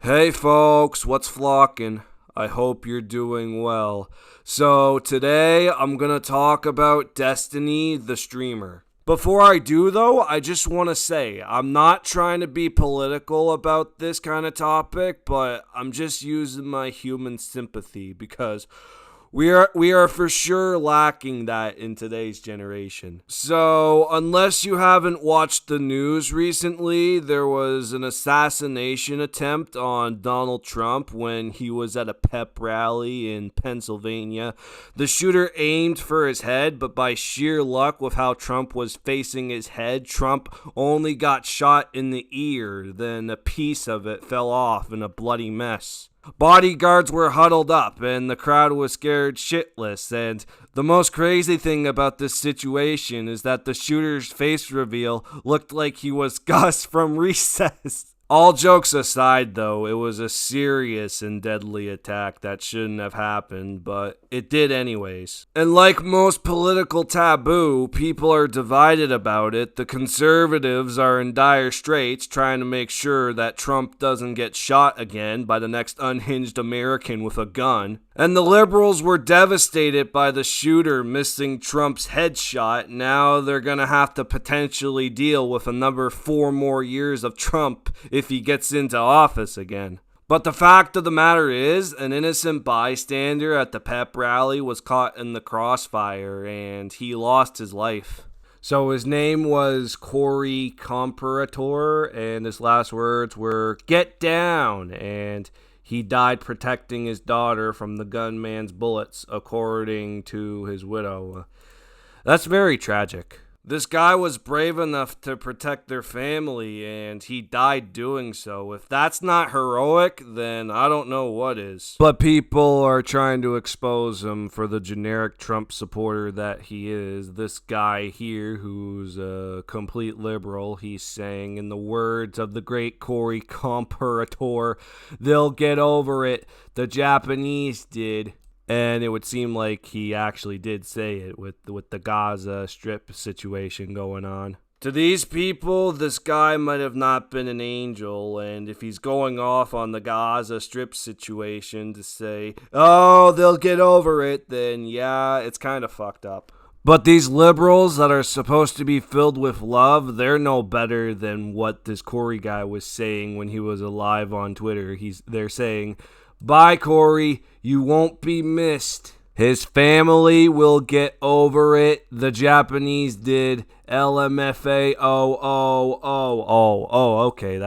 Hey folks, what's flocking? I hope you're doing well. So today I'm gonna talk about Destiny the streamer. Before I do though, I just want to say I'm not trying to be political about this kind of topic, but I'm just using my human sympathy because we are for sure lacking that in today's generation. So, unless you haven't watched the news recently, there was an assassination attempt on Donald Trump when he was at a pep rally in Pennsylvania. The shooter aimed for his head, but by sheer luck with how Trump was facing his head, Trump only got shot in the ear, then a piece of it fell off in a bloody mess. Bodyguards were huddled up and the crowd was scared shitless, and the most crazy thing about this situation is that the shooter's face reveal looked like he was Gus from Recess. All jokes aside, though, it was a serious and deadly attack that shouldn't have happened, but it did anyways. And like most political taboo, people are divided about it. The conservatives are in dire straits trying to make sure that Trump doesn't get shot again by the next unhinged American with a gun. And the liberals were devastated by the shooter missing Trump's headshot. Now they're gonna have to potentially deal with another 4 more years of Trump if he gets into office again. But the fact of the matter is, an innocent bystander at the pep rally was caught in the crossfire and he lost his life. So his name was Corey Comparator and his last words were, "Get down," and he died protecting his daughter from the gunman's bullets, according to his widow. That's very tragic. This guy was brave enough to protect their family, and he died doing so. If that's not heroic, then I don't know what is. But people are trying to expose him for the generic Trump supporter that he is. This guy here, who's a complete liberal, he's saying, in the words of the great Corey Comparator, "They'll get over it. The Japanese did." And it would seem like he actually did say it with the Gaza Strip situation going on. To these people, this guy might have not been an angel, and if he's going off on the Gaza Strip situation to say, "Oh, they'll get over it," then yeah, it's kind of fucked up. But these liberals that are supposed to be filled with love, they're no better than what this Corey guy was saying when he was alive on Twitter. They're saying, "Bye, Corey. You won't be missed. His family will get over it. The Japanese did. LMFAO. Okay,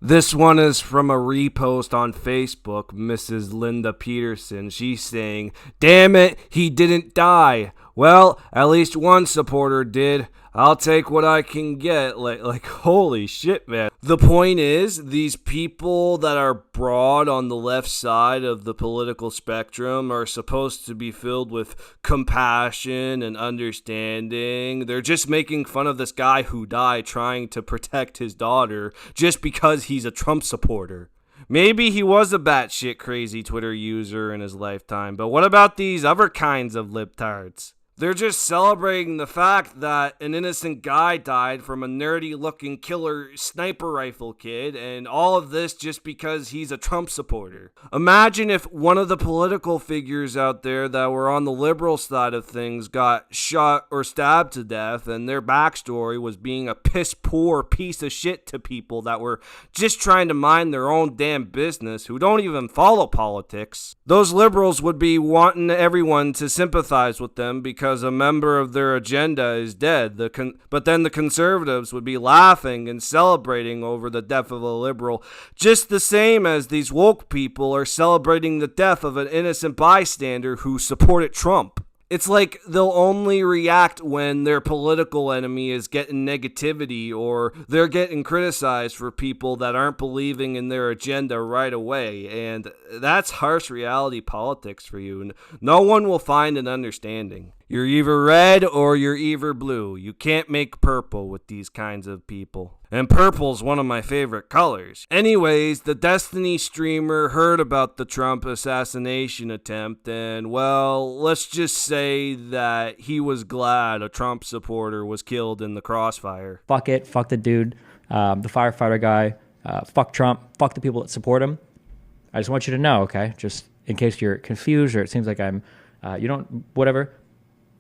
This one is from a repost on Facebook, Mrs. Linda Peterson. She's saying, "Damn it, he didn't die. Well, at least one supporter did. I'll take what I can get." Like holy shit, man. The point is, these people that are broad on the left side of the political spectrum are supposed to be filled with compassion and understanding. They're just making fun of this guy who died trying to protect his daughter just because he's a Trump supporter. Maybe he was a batshit crazy Twitter user in his lifetime, but what about these other kinds of libtards? They're just celebrating the fact that an innocent guy died from a nerdy-looking killer sniper rifle kid, and all of this just because he's a Trump supporter. Imagine if one of the political figures out there that were on the liberal side of things got shot or stabbed to death, and their backstory was being a piss-poor piece of shit to people that were just trying to mind their own damn business, who don't even follow politics. Those liberals would be wanting everyone to sympathize with them because a member of their agenda is dead. But then the conservatives would be laughing and celebrating over the death of a liberal, just the same as these woke people are celebrating the death of an innocent bystander who supported Trump. It's like they'll only react when their political enemy is getting negativity or they're getting criticized for people that aren't believing in their agenda right away. And that's harsh reality politics for you. No one will find an understanding. You're either red or you're either blue. You can't make purple with these kinds of people. And purple's one of my favorite colors. Anyways, the Destiny streamer heard about the Trump assassination attempt and, well, let's just say that he was glad a Trump supporter was killed in the crossfire. Fuck it. Fuck the dude, the firefighter guy. Fuck Trump. Fuck the people that support him. I just want you to know, okay? Just in case you're confused or it seems like I'm, whatever.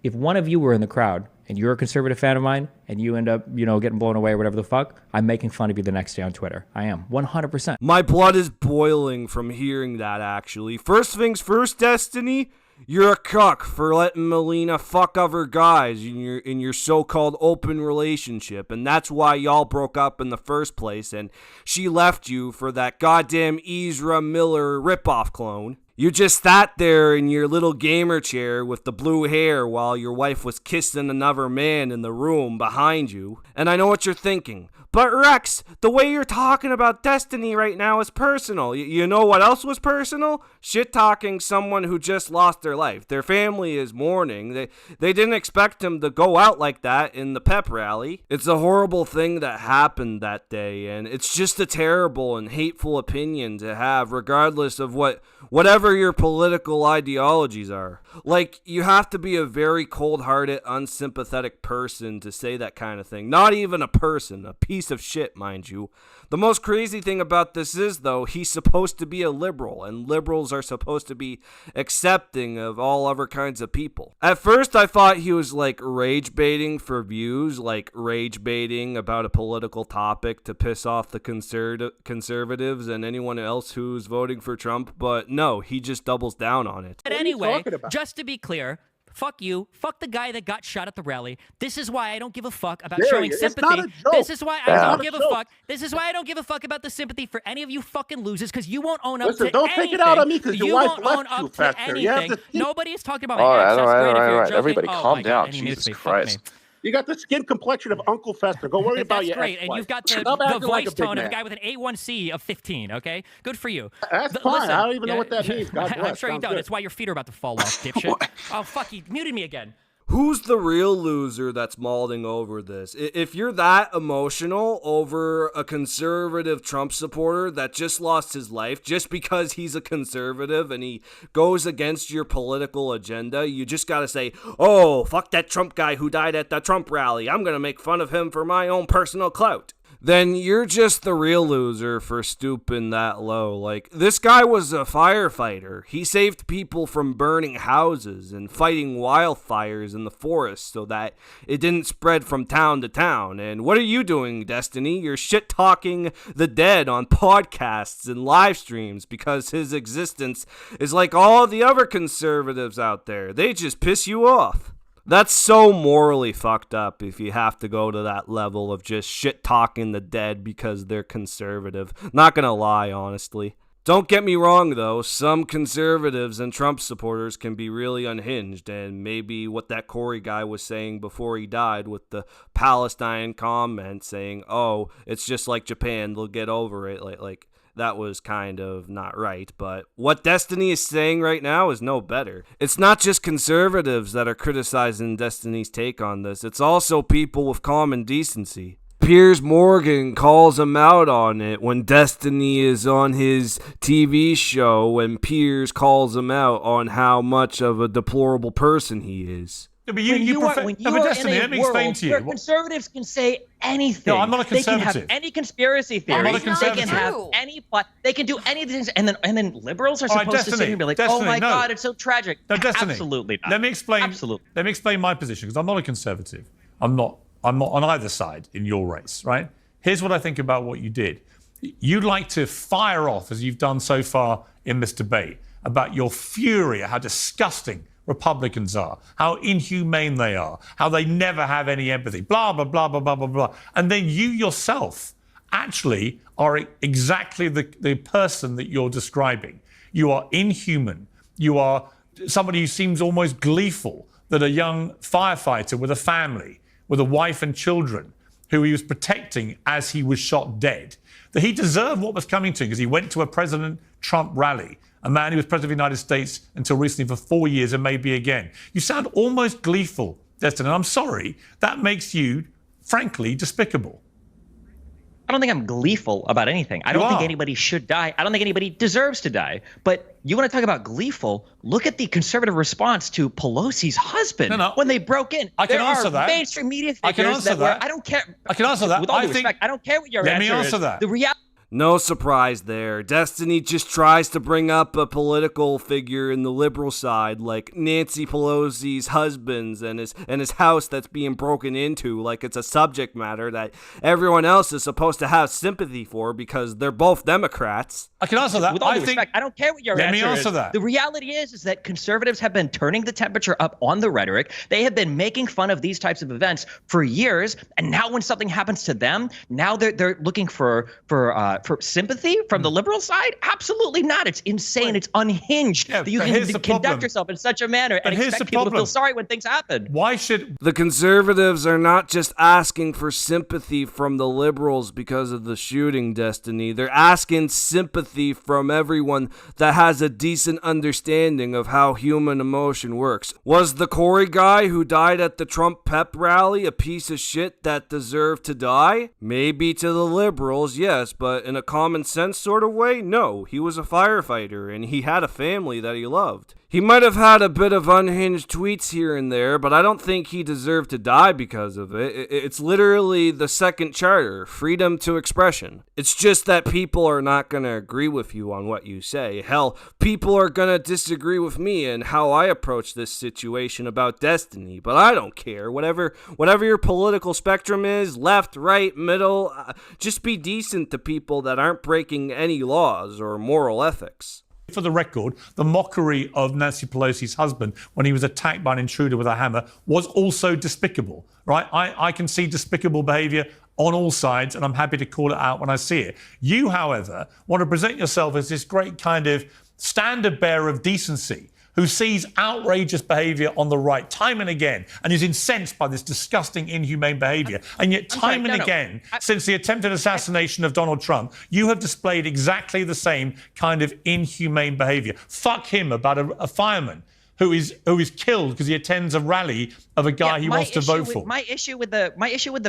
If one of you were in the crowd and you're a conservative fan of mine and you end up, getting blown away or whatever the fuck, I'm making fun of you the next day on Twitter. I am. 100%. My blood is boiling from hearing that, actually. First things first, Destiny, you're a cuck for letting Melina fuck other guys in your so-called open relationship, and that's why y'all broke up in the first place, and she left you for that goddamn Ezra Miller ripoff clone. You just sat there in your little gamer chair with the blue hair while your wife was kissing another man in the room behind you. And I know what you're thinking. But Rex, the way you're talking about Destiny right now is personal. You know what else was personal? Shit-talking someone who just lost their life. Their family is mourning. They didn't expect him to go out like that in the pep rally. It's a horrible thing that happened that day, and it's just a terrible and hateful opinion to have, regardless of whatever your political ideologies are. Like, you have to be a very cold-hearted, unsympathetic person to say that kind of thing. Not even a person, a piece of shit, mind you. The most crazy thing about this is, though, he's supposed to be a liberal, and liberals are supposed to be accepting of all other kinds of people. At first, I thought he was, like, rage-baiting for views, like rage-baiting about a political topic to piss off the conservatives and anyone else who's voting for Trump, but no, he just doubles down on it. But anyway, just to be clear, fuck you. Fuck the guy that got shot at the rally. This is why I don't give a fuck about showing sympathy. This is why I don't give a fuck. This is why I don't give a fuck about the sympathy for any of you fucking losers, because you won't own up to anything. Don't take it out on me because your wife left you, Fester. Anything. Nobody is talking about my all access. right. Everybody calm down. Jesus Christ. You got the skin complexion of Uncle Fester. Go worry about your ex-wife. That's great, and you've got the voice tone of a guy with an A1C of 15, okay? Good for you. That's fine. Listen, I don't even know what that means. God bless. I'm sure you don't. That's why your feet are about to fall off, dipshit. Oh, fuck, he muted me again. Who's the real loser that's mauling over this? If you're that emotional over a conservative Trump supporter that just lost his life just because he's a conservative and he goes against your political agenda, you just gotta say, oh, fuck that Trump guy who died at the Trump rally. I'm gonna make fun of him for my own personal clout. Then you're just the real loser for stooping that low. Like, this guy was a firefighter. He saved people from burning houses and fighting wildfires in the forest so that it didn't spread from town to town. And what are you doing, Destiny? You're shit-talking the dead on podcasts and live streams because his existence is like all the other conservatives out there. They just piss you off. That's so morally fucked up if you have to go to that level of just shit-talking the dead because they're conservative. Not gonna lie, honestly. Don't get me wrong, though. Some conservatives and Trump supporters can be really unhinged, and maybe what that Corey guy was saying before he died with the Palestine comment saying, oh, it's just like Japan, they'll get over it, like that was kind of not right, but what Destiny is saying right now is no better. It's not just conservatives that are criticizing Destiny's take on this, it's also people with common decency. Piers Morgan calls him out on it when Destiny is on his TV show, and Piers calls him out on how much of a deplorable person he is. Yeah, but you are Destiny, let me explain to you. Where conservatives can say anything. No, I'm not a conservative. They can have any conspiracy theory. I'm not a conservative. They can have any plot. They can do any of these things, and then liberals are supposed to sit here and be like, "Oh my God, it's so tragic." No, Destiny. Absolutely not. Let me explain. Absolutely. Let me explain my position because I'm not a conservative. I'm not on either side in your race, right? Here's what I think about what you did. You'd like to fire off, as you've done so far in this debate, about your fury at how disgusting Republicans are, how inhumane they are, how they never have any empathy, blah, blah, blah, blah, blah, blah, blah. And then you yourself actually are exactly the person that you're describing. You are inhuman. You are somebody who seems almost gleeful that a young firefighter with a family, with a wife and children, who he was protecting as he was shot dead, that he deserved what was coming to him because he went to a President Trump rally, a man who was president of the United States until recently for 4 years and maybe again. You sound almost gleeful, Destin, and I'm sorry, that makes you, frankly, despicable. I don't think I'm gleeful about anything. I don't think anybody should die. I don't think anybody deserves to die. But you want to talk about gleeful? Look at the conservative response to Pelosi's husband when they broke in. I can answer that. Mainstream media figures I can answer that. I don't care. I can answer that. With all due respect, I don't care what your answer is. Let me answer that. The reality. No surprise there. Destiny just tries to bring up a political figure in the liberal side, like Nancy Pelosi's husband and his house that's being broken into, like it's a subject matter that everyone else is supposed to have sympathy for because they're both Democrats. I can answer that. With all due respect, I don't care what your answer is. Let me answer that. The reality is that conservatives have been turning the temperature up on the rhetoric. They have been making fun of these types of events for years, and now when something happens to them, now they're looking for sympathy from the liberal side? Absolutely not. It's insane. It's unhinged that you can conduct yourself in such a manner and expect people to feel sorry when things happen. Why should the conservatives are not just asking for sympathy from the liberals because of the shooting, Destiny. They're asking sympathy from everyone that has a decent understanding of how human emotion works. Was the Corey guy who died at the Trump pep rally a piece of shit that deserved to die? Maybe to the liberals, yes, but in a common sense sort of way, no. He was a firefighter and he had a family that he loved. He might have had a bit of unhinged tweets here and there, but I don't think he deserved to die because of it. It's literally the second charter, freedom to expression. It's just that people are not going to agree with you on what you say. Hell, people are going to disagree with me and how I approach this situation about Destiny, but I don't care. Whatever your political spectrum is, left, right, middle, just be decent to people that aren't breaking any laws or moral ethics. For the record, the mockery of Nancy Pelosi's husband when he was attacked by an intruder with a hammer was also despicable, right? I can see despicable behavior on all sides, and I'm happy to call it out when I see it. You, however, want to present yourself as this great kind of standard bearer of decency who sees outrageous behavior on the right time and again and is incensed by this disgusting, inhumane behavior. And yet time and again, since the attempted assassination of Donald Trump, you have displayed exactly the same kind of inhumane behavior. Fuck him about a fireman who is killed because he attends a rally of a guy he wants to vote for. My issue with the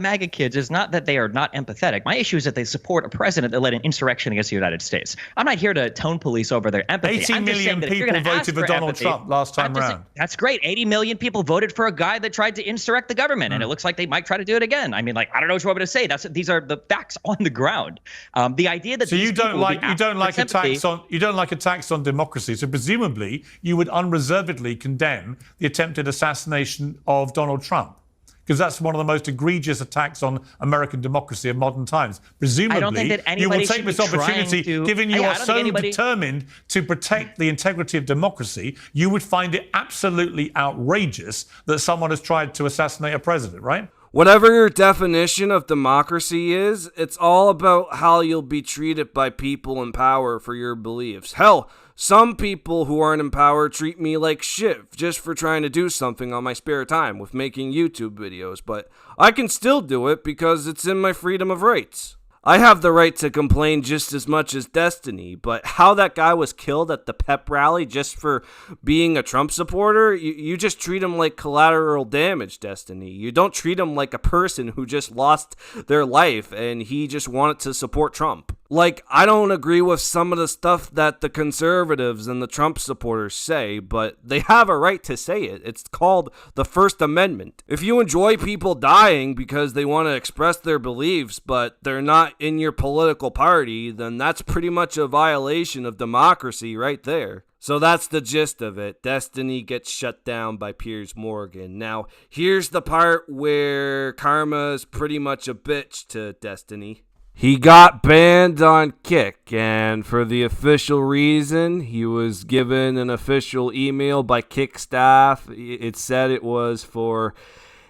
MAGA kids is not that they are not empathetic. My issue is that they support a president that led an insurrection against the United States. I'm not here to tone police over their empathy. 80 million people voted for Donald Trump last time around. That's great. 80 million people voted for a guy that tried to insurrect the government, and it looks like they might try to do it again. I mean, I don't know what you want me to say. These are the facts on the ground. The idea that you don't like attacks on democracy. So presumably you would unreservedly condemn the attempted assassination of Donald Trump, because that's one of the most egregious attacks on American democracy of modern times. Presumably, you will take this opportunity, given you are so determined to protect the integrity of democracy, you would find it absolutely outrageous that someone has tried to assassinate a president, right? Whatever your definition of democracy is, it's all about how you'll be treated by people in power for your beliefs. Hell, some people who aren't in power treat me like shit just for trying to do something on my spare time with making YouTube videos, but I can still do it because it's in my freedom of rights. I have the right to complain just as much as Destiny, but how that guy was killed at the pep rally just for being a Trump supporter, you just treat him like collateral damage, Destiny. You don't treat him like a person who just lost their life and he just wanted to support Trump. Like, I don't agree with some of the stuff that the conservatives and the Trump supporters say, but they have a right to say it. It's called the First Amendment. If you enjoy people dying because they want to express their beliefs, but they're not in your political party, then that's pretty much a violation of democracy right there. So that's the gist of it. Destiny gets shut down by Piers Morgan. Now, here's the part where Karma's pretty much a bitch to Destiny. He got banned on Kick, and for the official reason, he was given an official email by Kick staff. It said it was for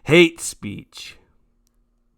hate speech.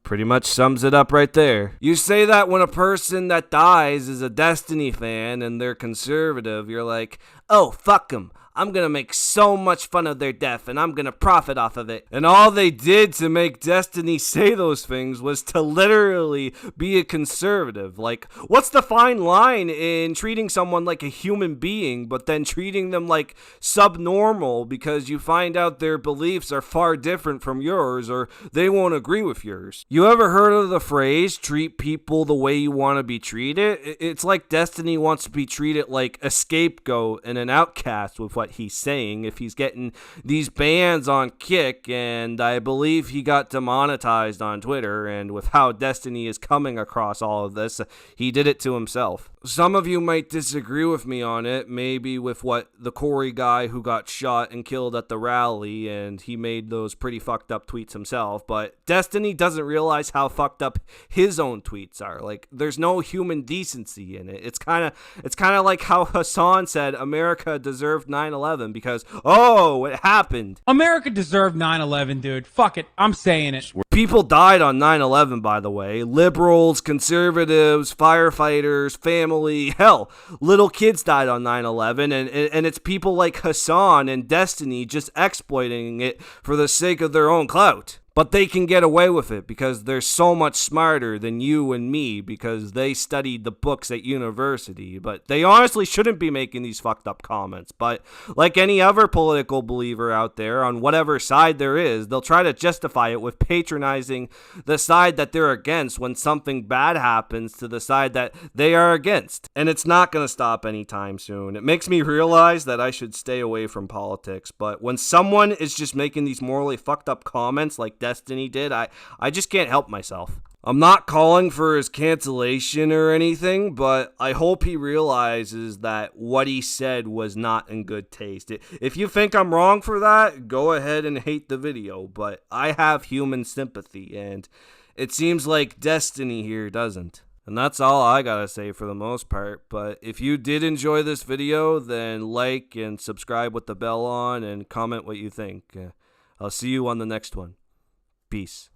Pretty much sums it up right there. You say that when a person that dies is a Destiny fan and they're conservative, you're like, oh, fuck them. I'm going to make so much fun of their death and I'm going to profit off of it. And all they did to make Destiny say those things was to literally be a conservative. Like, what's the fine line in treating someone like a human being, but then treating them like subnormal because you find out their beliefs are far different from yours or they won't agree with yours? You ever heard of the phrase, treat people the way you want to be treated? It's like Destiny wants to be treated like a scapegoat and an outcast with what what he's saying if he's getting these bans on Kick, and I believe he got demonetized on Twitter, and with how Destiny is coming across all of this, he did it to himself. Some of you might disagree with me on it, maybe with what the Corey guy who got shot and killed at the rally, and he made those pretty fucked up tweets himself, but Destiny doesn't realize how fucked up his own tweets are. Like, there's no human decency in it. It's kind of like how Hassan said America deserved 9/11 because, oh, it happened. America deserved 9/11, dude. Fuck it. I'm saying it. People died on 9/11, by the way. Liberals, conservatives, firefighters, family, hell, little kids died on 9/11, and it's people like Hassan and Destiny just exploiting it for the sake of their own clout. But they can get away with it because they're so much smarter than you and me because they studied the books at university. But they honestly shouldn't be making these fucked up comments. But like any other political believer out there, on whatever side there is, they'll try to justify it with patronizing the side that they're against when something bad happens to the side that they are against. And it's not going to stop anytime soon. It makes me realize that I should stay away from politics. But when someone is just making these morally fucked up comments like Destiny did, I just can't help myself. I'm not calling for his cancellation or anything, but I hope he realizes that what he said was not in good taste. If you think I'm wrong for that, go ahead and hate the video, but I have human sympathy, and it seems like Destiny here doesn't. And that's all I gotta say for the most part, but if you did enjoy this video, then like and subscribe with the bell on and comment what you think. I'll see you on the next one. Peace.